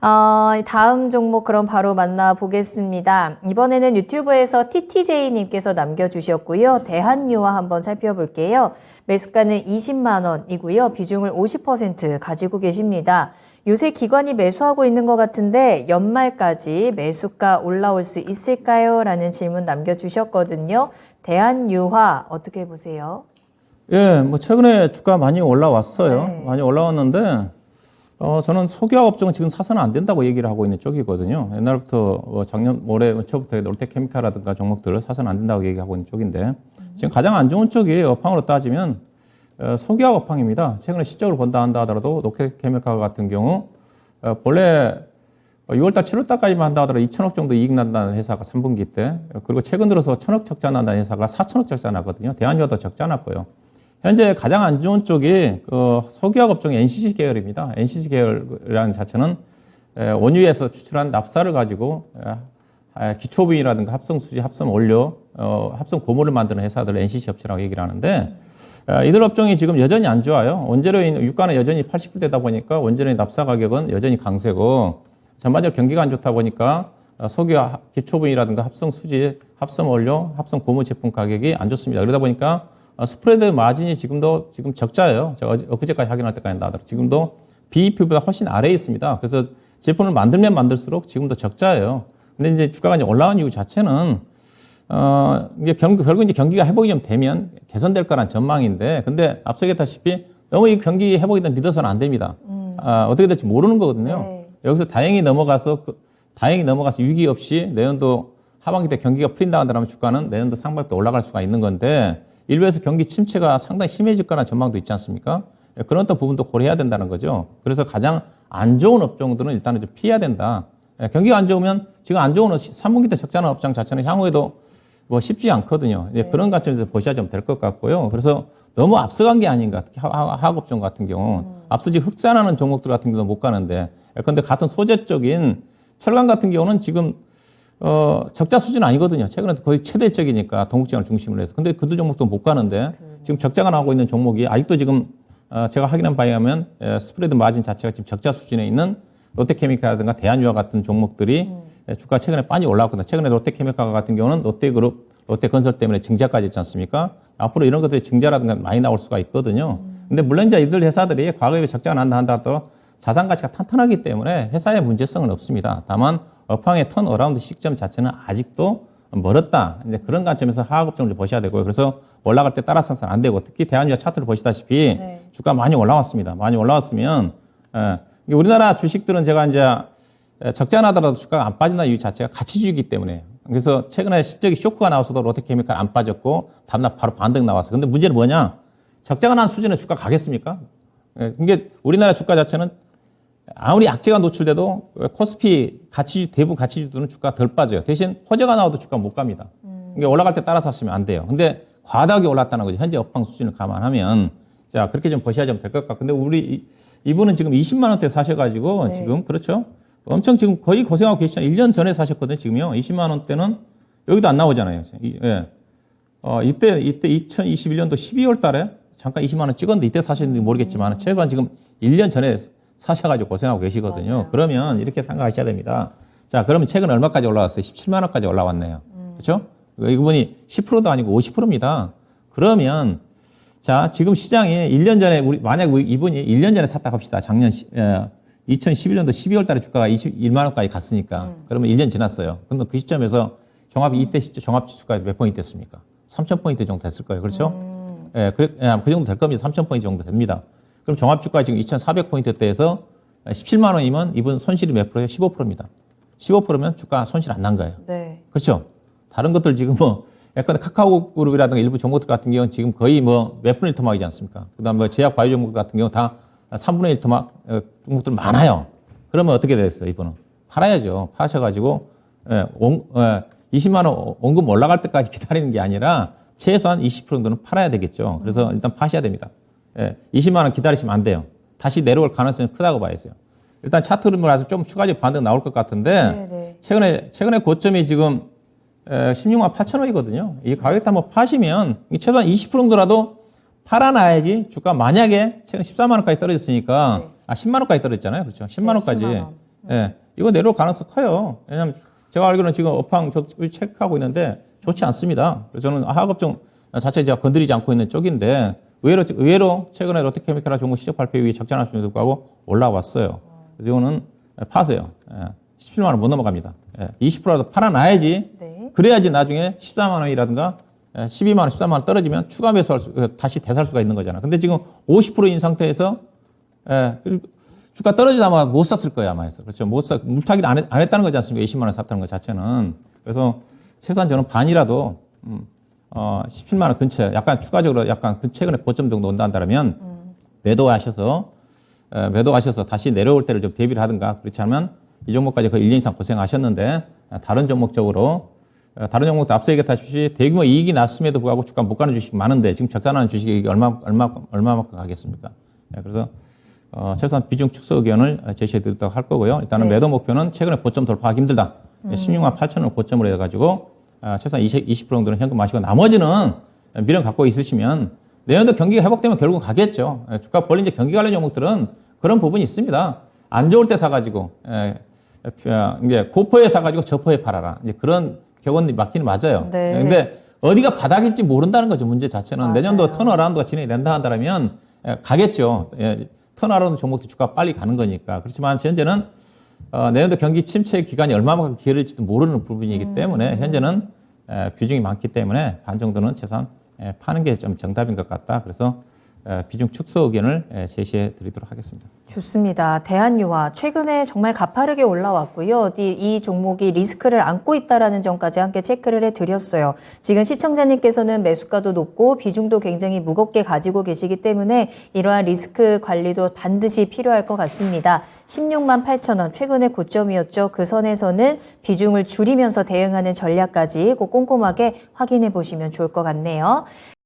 다음 종목 그럼 바로 만나보겠습니다. 이번에는 유튜브에서 TTJ님께서 남겨주셨고요. 대한유화 한번 살펴볼게요. 매수가는 20만 원이고요. 비중을 50% 가지고 계십니다. 요새 기관이 매수하고 있는 것 같은데 연말까지 매수가 올라올 수 있을까요? 라는 질문 남겨주셨거든요. 대한유화 어떻게 보세요? 예, 뭐 최근에 주가 많이 올라왔어요. 네. 많이 올라왔는데 저는 소기화 업종은 지금 사서는 안 된다고 얘기를 하고 있는 쪽이거든요. 옛날부터 작년 올해 초부터 롯데케미칼이라든가 종목들을 사서는 안 된다고 얘기하고 있는 쪽인데 지금 가장 안 좋은 쪽이 업황으로 따지면 소기화 업황입니다. 최근에 시적으로 본다 한다 하더라도 롯데케미칼 같은 경우 본래 6월달, 7월달까지만 한다 하더라도 2천억 정도 이익 난다는 회사가 3분기 때, 그리고 최근 들어서 1천억 적자 난다는 회사가 4천억 적자 났거든요. 대한유화도 적자 났고요. 현재 가장 안 좋은 쪽이 소기화 업종의 NCC 계열입니다. NCC 계열이라는 자체는 원유에서 추출한 납사를 가지고 기초부인이라든가 합성수지, 합성원료, 합성고무를 만드는 회사들을 NCC 업체라고 얘기를 하는데 이들 업종이 지금 여전히 안 좋아요. 원재료인 유가는 여전히 80불대다 보니까 원재료인 납사 가격은 여전히 강세고 전반적으로 경기가 안 좋다 보니까 소기화 기초부인이라든가 합성수지, 합성원료, 합성고무 제품 가격이 안 좋습니다. 그러다 보니까 스프레드 마진이 지금 적자예요. 제가 엊그제까지 확인할 때까지 나더라도 지금도 BEP보다 훨씬 아래에 있습니다. 그래서 제품을 만들면 만들수록 지금도 적자예요. 근데 이제 주가가 이제 올라온 이유 자체는 이제 결국 이제 경기가 회복이 좀 되면 개선될 거란 전망인데, 근데 앞서 얘기했다시피 너무 이 경기 회복이 믿어서는 안 됩니다. 어떻게 될지 모르는 거거든요. 네. 여기서 다행히 넘어가서 위기 없이 내년도 하반기 때 경기가 풀린다 하더라면 주가는 내년도 상반기 때 올라갈 수가 있는 건데 일부에서 경기 침체가 상당히 심해질 거라는 전망도 있지 않습니까? 그런 어떤 부분도 고려해야 된다는 거죠. 그래서 가장 안 좋은 업종들은 일단은 좀 피해야 된다. 경기가 안 좋으면 지금 안 좋은 3분기 때 적자는 업종 자체는 향후에도 뭐 쉽지 않거든요. 네. 그런 관점에서 보셔야 좀 될 것 같고요. 그래서 너무 앞서간 게 아닌가. 특히 화학업종 같은 경우. 앞서 지금 흑산하는 종목들 같은 경우도 못 가는데. 그런데 같은 소재 쪽인 철강 같은 경우는 지금 적자 수준은 아니거든요. 최근에 거의 최대적이니까 동국지원을 중심으로 해서. 근데 그들 종목도 못 가는데 지금 적자가 나오고 있는 종목이 아직도 지금 제가 확인한 바에 의하면 스프레드 마진 자체가 지금 적자 수준에 있는 롯데케미칼이라든가 대한유화 같은 종목들이 주가 최근에 많이 올라왔거든요. 최근에 롯데케미칼 같은 경우는 롯데그룹, 롯데건설 때문에 증자까지 있지 않습니까? 앞으로 이런 것들이 증자라든가 많이 나올 수가 있거든요. 근데 물론 이제 이들 회사들이 과거에 적자가 난다 하더라도 자산 가치가 탄탄하기 때문에 회사의 문제성은 없습니다. 다만 업황의 턴어라운드 시점 자체는 아직도 멀었다. 이제 그런 관점에서 화학업종을 보셔야 되고요. 그래서 올라갈 때 따라서는 안 되고, 특히 대한유화 차트를 보시다시피 네. 주가 많이 올라왔습니다. 많이 올라왔으면 우리나라 주식들은 제가 이제 적자 나더라도 주가가 안 빠진다 이유 자체가 가치주의이기 때문에. 그래서 최근에 실적이 쇼크가 나와서도 롯데케미칼 안 빠졌고 다음날 바로 반등 나왔어요. 근데 문제는 뭐냐? 적자가 난 수준에 주가 가겠습니까? 이게 우리나라 주가 자체는 아무리 악재가 노출돼도 코스피 대부분 가치주들은 주가 덜 빠져요. 대신 호재가 나와도 주가 못 갑니다. 이게 올라갈 때 따라서 하시면 안 돼요. 근데 과다하게 올랐다는 거죠. 현재 업황 수준을 감안하면. 자, 그렇게 좀 보셔야 좀 될 것 같고. 근데 이분은 지금 20만 원대 사셔가지고 네. 지금 그렇죠? 엄청 지금 거의 고생하고 계시잖아요. 1년 전에 사셨거든요. 지금요. 20만 원대는 여기도 안 나오잖아요. 이때 2021년도 12월 달에 잠깐 20만 원 찍었는데 이때 사셨는지 모르겠지만 최소한 지금 1년 전에 사셔가지고 고생하고 계시거든요. 맞아요. 그러면 이렇게 생각하셔야 됩니다. 자, 그러면 최근 얼마까지 올라왔어요? 17만 원까지 올라왔네요. 그렇죠? 이분이 10%도 아니고 50%입니다. 그러면 자, 지금 시장이 1년 전에 만약 이분이 1년 전에 샀다 합시다. 작년 2011년도 12월 달에 주가가 21만 원까지 갔으니까. 그러면 1년 지났어요. 그러면 그 시점에서 이때 종합지수가 몇 포인트 됐습니까? 3,000포인트 정도 됐을 거예요. 그렇죠? 그 정도 될 겁니다. 3,000포인트 정도 됩니다. 그럼 종합주가 지금 2,400포인트대에서 17만 원이면 이분 손실이 몇 프로예요? 15%입니다. 15%면 주가 손실 안 난 거예요. 네. 그렇죠? 다른 것들 지금 약간 카카오 그룹이라든가 일부 종목들 같은 경우는 지금 거의 몇 분의 1 토막이지 않습니까? 그 다음에 제약 바이오 종목 같은 경우 다 3분의 1 토막 종목들 많아요. 그러면 어떻게 됐어요, 이분은? 팔아야죠. 파셔가지고 20만 원 원금 올라갈 때까지 기다리는 게 아니라 최소한 20% 정도는 팔아야 되겠죠. 그래서 일단 파셔야 됩니다. 20만 원 기다리시면 안 돼요. 다시 내려올 가능성이 크다고 봐야죠. 일단 차트를 봐서 좀 추가적 반등 나올 것 같은데 최근에 고점이 지금 16만 8천 원이거든요. 이 가격대 한번 파시면 최소한 20% 정도라도 팔아놔야지 주가 만약에 최근 14만 원까지 떨어졌으니까 10만 원까지 떨어졌잖아요. 그렇죠? 10만 원까지. 10만 원. 예, 이거 내려올 가능성이 커요. 왜냐하면 제가 알기로는 지금 업황 체크하고 있는데 좋지 않습니다. 그래서 저는 하급종 자체 제가 건드리지 않고 있는 쪽인데 의외로 최근에 롯데케미칼 종목 시적 발표율이 적지 않았음에도 불구하고 올라왔어요. 그래서 이거는 파세요. 17만 원 못 넘어갑니다. 20%라도 팔아놔야지. 네. 그래야지 나중에 14만 원이라든가 12만 원, 13만 원 떨어지면 추가 매수할 다시 되살 수가 있는 거잖아. 근데 지금 50%인 상태에서 주가 떨어지다가 못 샀을 거야, 아마 해서. 그렇죠. 물타기를 안 했다는 거지 않습니까? 20만 원 샀다는 것 자체는. 그래서 최소한 저는 반이라도 17만 원 근처에 약간 추가적으로 약간 최근에 고점 정도 온다면 매도하셔서 다시 내려올 때를 좀 대비를 하든가 그렇지 않으면 이 종목까지 거의 1년 이상 고생하셨는데 다른 종목적으로 다른 종목도 앞서 얘기했다시피 대규모 이익이 났음에도 불구하고 주가 못 가는 주식이 많은데 지금 적산하는 주식이 얼마만큼 가겠습니까? 그래서 최소한 비중 축소 의견을 제시해 드리도록 할 거고요. 일단은 네. 매도 목표는 최근에 고점 돌파하기 힘들다. 16만 8천원을 고점으로 해가지고 최소한 20% 정도는 현금 하시고 나머지는 미련 갖고 있으시면 내년도 경기가 회복되면 결국 가겠죠. 주가 벌린 이제 경기 관련 종목들은 그런 부분이 있습니다. 안 좋을 때 사가지고 이제 고포에 사가지고 저포에 팔아라. 이제 그런 격언이 맞기는 맞아요. 네. 근데 어디가 바닥일지 모른다는 거죠. 문제 자체는. 맞아요. 내년도 턴어라운드가 진행이 된다 한다면 가겠죠. 턴어라운드 종목도 주가 빨리 가는 거니까. 그렇지만 현재는 내년도 경기 침체 기간이 얼마만큼 길어질지도 모르는 부분이기 때문에 현재는 비중이 많기 때문에 반 정도는 최소한 파는 게 좀 정답인 것 같다. 그래서 비중 축소 의견을 제시해 드리도록 하겠습니다. 좋습니다. 대한유화 최근에 정말 가파르게 올라왔고요. 이 종목이 리스크를 안고 있다라는 점까지 함께 체크를 해드렸어요. 지금 시청자님께서는 매수가도 높고 비중도 굉장히 무겁게 가지고 계시기 때문에 이러한 리스크 관리도 반드시 필요할 것 같습니다. 16만 8천 원 최근에 고점이었죠. 그 선에서는 비중을 줄이면서 대응하는 전략까지 꼭 꼼꼼하게 확인해 보시면 좋을 것 같네요.